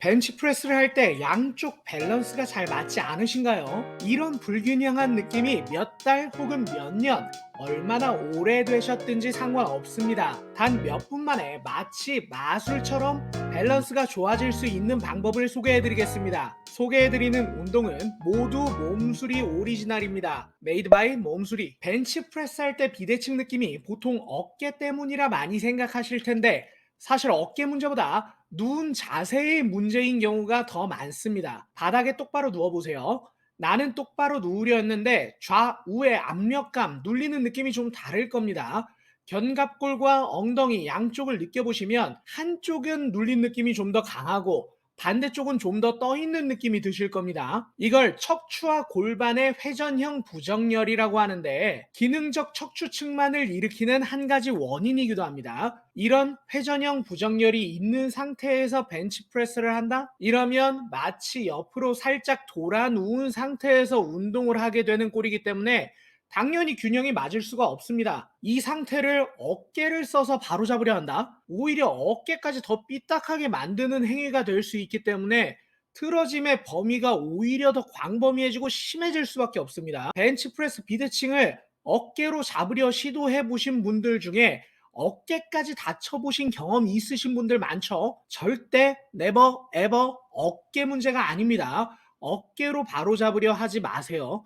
벤치프레스를 할 때 양쪽 밸런스가 잘 맞지 않으신가요? 이런 불균형한 느낌이 몇 달 혹은 몇 년, 얼마나 오래되셨든지 상관없습니다. 단 몇 분 만에 마치 마술처럼 밸런스가 좋아질 수 있는 방법을 소개해드리겠습니다. 소개해드리는 운동은 모두 몸수리 오리지널입니다. 메이드 바이 몸수리. 벤치프레스 할 때 비대칭 느낌이 보통 어깨 때문이라 많이 생각하실 텐데 사실 어깨 문제보다 누운 자세의 문제인 경우가 더 많습니다. 바닥에 똑바로 누워보세요. 나는 똑바로 누우려 했는데 좌우의 압력감, 눌리는 느낌이 좀 다를 겁니다. 견갑골과 엉덩이 양쪽을 느껴보시면 한쪽은 눌린 느낌이 좀 더 강하고 반대쪽은 좀 더 떠 있는 느낌이 드실 겁니다. 이걸 척추와 골반의 회전형 부정열이라고 하는데 기능적 척추 측만을 일으키는 한 가지 원인이기도 합니다. 이런 회전형 부정열이 있는 상태에서 벤치프레스를 한다? 이러면 마치 옆으로 살짝 돌아 누운 상태에서 운동을 하게 되는 꼴이기 때문에 당연히 균형이 맞을 수가 없습니다. 이 상태를 어깨를 써서 바로잡으려 한다? 오히려 어깨까지 더 삐딱하게 만드는 행위가 될 수 있기 때문에 틀어짐의 범위가 오히려 더 광범위해지고 심해질 수밖에 없습니다. 벤치프레스 비대칭을 어깨로 잡으려 시도해 보신 분들 중에 어깨까지 다쳐보신 경험이 있으신 분들 많죠? 절대 네버 에버 어깨 문제가 아닙니다. 어깨로 바로잡으려 하지 마세요.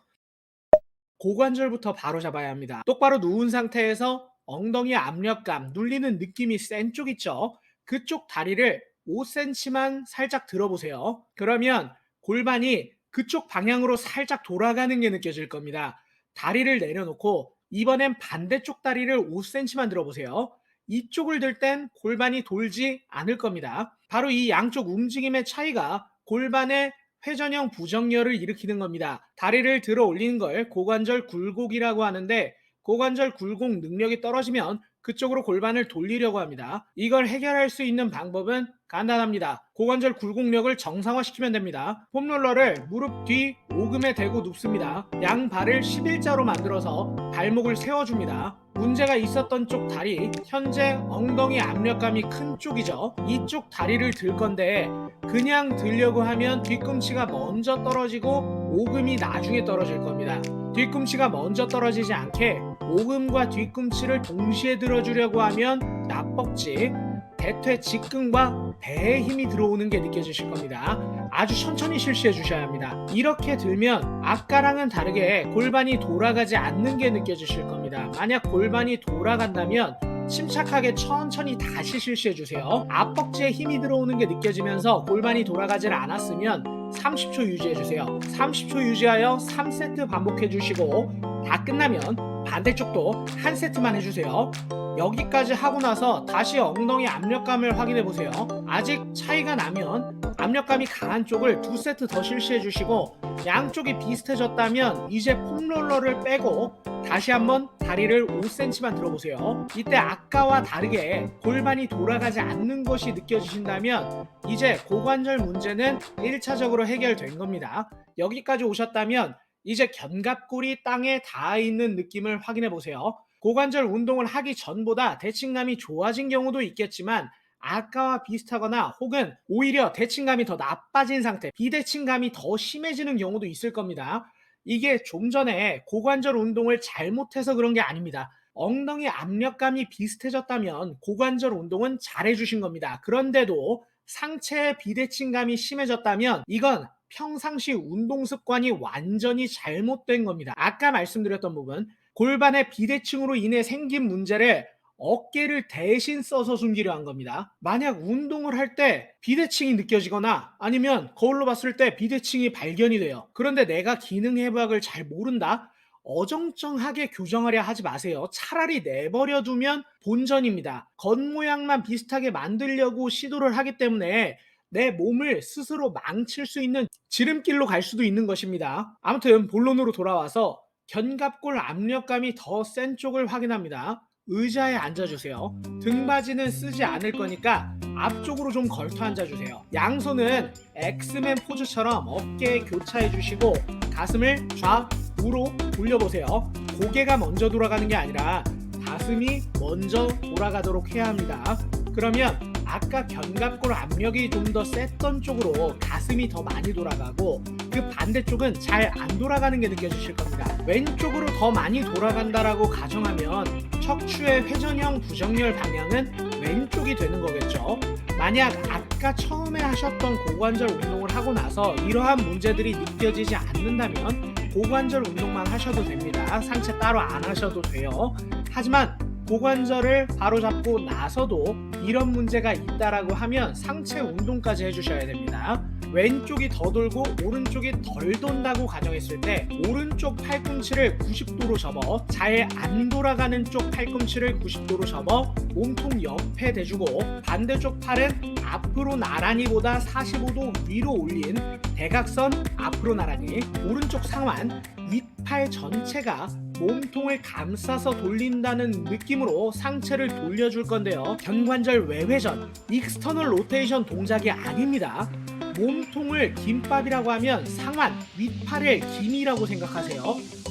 고관절부터 바로 잡아야 합니다. 똑바로 누운 상태에서 엉덩이 압력감, 눌리는 느낌이 센 쪽 있죠? 그쪽 다리를 5cm만 살짝 들어보세요. 그러면 골반이 그쪽 방향으로 살짝 돌아가는 게 느껴질 겁니다. 다리를 내려놓고 이번엔 반대쪽 다리를 5cm만 들어보세요. 이쪽을 들 땐 골반이 돌지 않을 겁니다. 바로 이 양쪽 움직임의 차이가 골반의 회전형 부정열을 일으키는 겁니다. 다리를 들어 올리는 걸 고관절 굴곡이라고 하는데 고관절 굴곡 능력이 떨어지면 그쪽으로 골반을 돌리려고 합니다. 이걸 해결할 수 있는 방법은 간단합니다. 고관절 굴곡력을 정상화시키면 됩니다. 폼롤러를 무릎 뒤 오금에 대고 눕습니다. 양 발을 11자로 만들어서 발목을 세워줍니다. 문제가 있었던 쪽 다리, 현재 엉덩이 압력감이 큰 쪽이죠. 이쪽 다리를 들 건데 그냥 들려고 하면 뒤꿈치가 먼저 떨어지고 오금이 나중에 떨어질 겁니다. 뒤꿈치가 먼저 떨어지지 않게 오금과 뒤꿈치를 동시에 들어주려고 하면 낙벅지, 대퇴 직근과 배에 힘이 들어오는 게 느껴지실 겁니다. 아주 천천히 실시해 주셔야 합니다. 이렇게 들면 아까랑은 다르게 골반이 돌아가지 않는 게 느껴지실 겁니다. 만약 골반이 돌아간다면 침착하게 천천히 다시 실시해 주세요. 앞벅지에 힘이 들어오는 게 느껴지면서 골반이 돌아가질 않았으면 30초 유지해 주세요. 30초 유지하여 3세트 반복해 주시고 다 끝나면 반대쪽도 한 세트만 해주세요. 여기까지 하고 나서 다시 엉덩이 압력감을 확인해 보세요. 아직 차이가 나면 압력감이 강한 쪽을 2세트 더 실시해 주시고 양쪽이 비슷해졌다면 이제 폼롤러를 빼고 다시 한번 다리를 5cm만 들어보세요. 이때 아까와 다르게 골반이 돌아가지 않는 것이 느껴지신다면 이제 고관절 문제는 1차적으로 해결된 겁니다. 여기까지 오셨다면 이제 견갑골이 땅에 닿아 있는 느낌을 확인해 보세요. 고관절 운동을 하기 전보다 대칭감이 좋아진 경우도 있겠지만 아까와 비슷하거나 혹은 오히려 대칭감이 더 나빠진 상태, 비대칭감이 더 심해지는 경우도 있을 겁니다. 이게 좀 전에 고관절 운동을 잘못해서 그런 게 아닙니다. 엉덩이 압력감이 비슷해졌다면 고관절 운동은 잘해주신 겁니다. 그런데도 상체의 비대칭감이 심해졌다면 이건 평상시 운동 습관이 완전히 잘못된 겁니다. 아까 말씀드렸던 부분, 골반의 비대칭으로 인해 생긴 문제를 어깨를 대신 써서 숨기려 한 겁니다. 만약 운동을 할 때 비대칭이 느껴지거나 아니면 거울로 봤을 때 비대칭이 발견이 돼요. 그런데 내가 기능 해부학을 잘 모른다? 어정쩡하게 교정하려 하지 마세요. 차라리 내버려 두면 본전입니다. 겉모양만 비슷하게 만들려고 시도를 하기 때문에 내 몸을 스스로 망칠 수 있는 지름길로 갈 수도 있는 것입니다. 아무튼 본론으로 돌아와서 견갑골 압력감이 더 센 쪽을 확인합니다. 의자에 앉아주세요. 등받이는 쓰지 않을 거니까 앞쪽으로 좀 걸터 앉아주세요. 양손은 엑스맨 포즈처럼 어깨에 교차해 주시고 가슴을 좌우로 돌려보세요. 고개가 먼저 돌아가는 게 아니라 가슴이 먼저 돌아가도록 해야 합니다. 그러면 아까 견갑골 압력이 좀 더 셌던 쪽으로 가슴이 더 많이 돌아가고 그 반대쪽은 잘 안 돌아가는 게 느껴지실 겁니다. 왼쪽으로 더 많이 돌아간다라고 가정하면 척추의 회전형 부정렬 방향은 왼쪽이 되는 거겠죠. 만약 아까 처음에 하셨던 고관절 운동을 하고 나서 이러한 문제들이 느껴지지 않는다면 고관절 운동만 하셔도 됩니다. 상체 따로 안 하셔도 돼요. 하지만 고관절을 바로잡고 나서도 이런 문제가 있다라고 하면 상체 운동까지 해주셔야 됩니다. 왼쪽이 더 돌고 오른쪽이 덜 돈다고 가정했을 때 오른쪽 팔꿈치를 90도로 접어 잘 안 돌아가는 쪽 팔꿈치를 90도로 접어 몸통 옆에 대주고 반대쪽 팔은 앞으로 나란히보다 45도 위로 올린 대각선 앞으로 나란히 오른쪽 상완 윗팔 전체가 몸통을 감싸서 돌린다는 느낌으로 상체를 돌려줄 건데요. 견관절 외회전, 익스터널 로테이션 동작이 아닙니다. 몸통을 김밥이라고 하면 상완, 윗팔을 김이라고 생각하세요.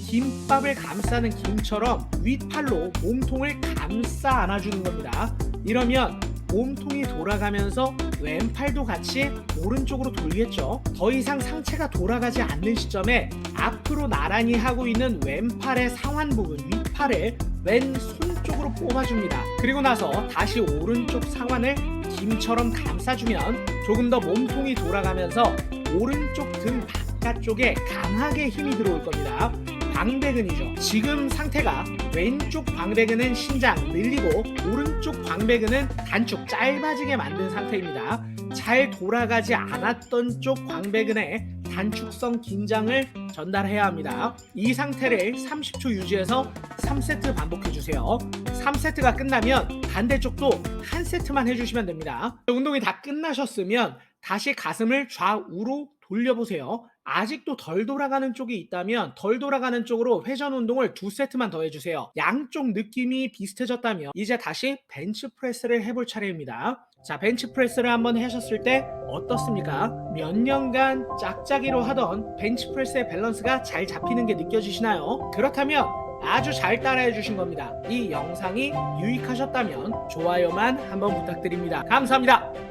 김밥을 감싸는 김처럼 윗팔로 몸통을 감싸 안아주는 겁니다. 이러면 몸통이 돌아가면서 왼팔도 같이 오른쪽으로 돌겠죠. 더 이상 상체가 돌아가지 않는 시점에 앞으로 나란히 하고 있는 왼팔의 상완 부분 윗팔을 왼손 쪽으로 뽑아줍니다. 그리고 나서 다시 오른쪽 상완을 김처럼 감싸주면 조금 더 몸통이 돌아가면서 오른쪽 등 바깥쪽에 강하게 힘이 들어올 겁니다. 광배근이죠. 지금 상태가 왼쪽 광배근은 신장 늘리고 오른쪽 광배근은 단축 짧아지게 만든 상태입니다. 잘 돌아가지 않았던 쪽 광배근에 단축성 긴장을 전달해야 합니다. 이 상태를 30초 유지해서 3세트 반복해주세요. 3세트가 끝나면 반대쪽도 한 세트만 해주시면 됩니다. 운동이 다 끝나셨으면 다시 가슴을 좌우로 돌려보세요. 아직도 덜 돌아가는 쪽이 있다면 덜 돌아가는 쪽으로 회전 운동을 2세트만 더 해주세요. 양쪽 느낌이 비슷해졌다면 이제 다시 벤치프레스를 해볼 차례입니다. 자, 벤치프레스를 한번 하셨을 때 어떻습니까? 몇 년간 짝짝이로 하던 벤치프레스의 밸런스가 잘 잡히는 게 느껴지시나요? 그렇다면 아주 잘 따라해 주신 겁니다. 이 영상이 유익하셨다면 좋아요만 한번 부탁드립니다. 감사합니다.